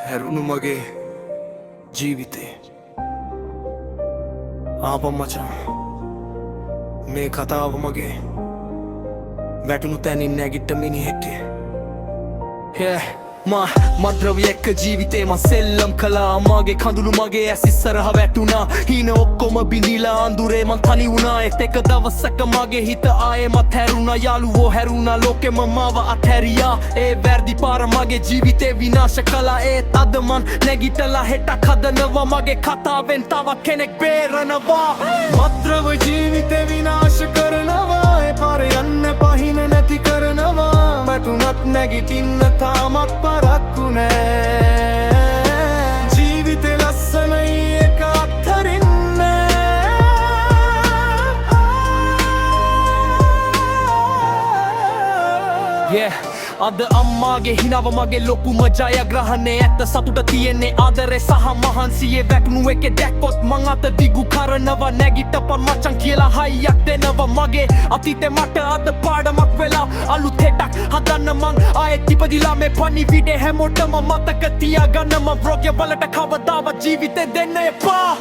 හැරුණු මගේ ජීවිතේ ආපම් මචං මේ කතාව මගේ වැටුණු තැනින් නැගිට්ට මිනිහෙක්ගේ මද්‍රව්‍ය එක්ක ජීවිතේ මං සෙල්ලම් කළා මගේ කඳුළු මගේ ඇස් ඉස්සරහ වැටුණා හීන ඔක්කොම බිඳිලා අඳුරේ මං තනි වුණා එක දවසක මගේ හිත ආයෙමත් හැරුණා යාළුවෝ හැරුණා ලෝකෙම මාව අත්හැරියා ඒ වැරදි පාර මගේ ජීවිතේ විනාශ කළා ඒත් අද මං නැගිටලා හෙටක් හදනවා මගේ කතාවෙන් තවත් කෙනෙක් බේරනවා මද්‍රව්‍ය ජීවිතේ විනාශ කරනවා ඒ පාර යන්න පහින නැති කරනවා වැටුණත් නැගිටින්න තාමත් පරක්කු නෑ ජීවිතේ ලස්සනයි එක අත්හරින්න අද අම්මාගේ හිනාව මගේ ලොකුම ජයග්‍රහණේ ඇත්ත සතුට තියෙන්නේ ආදරේ සහ මහන්සියේ වැටුණු එකේ දැක්කොත් මං අත දිගු කරනවා නැගිටපන් මචං කියලා හයියක් දෙනවා මගේ අතීතේ මට අද පාඩමක් වෙලා අලුත් හෙටක් හදන්න මං ආයෙත් ඉපදිලා මේ පණිවිඩේ හැමෝටම මතක තියාගන්න මං රෝගය වලට කවදාවත් ජීවිතේ දෙන්න එපා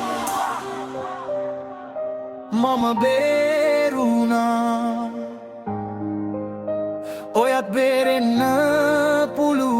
මම බේරුණා ඔයත් බේරෙන්න පුළුවන්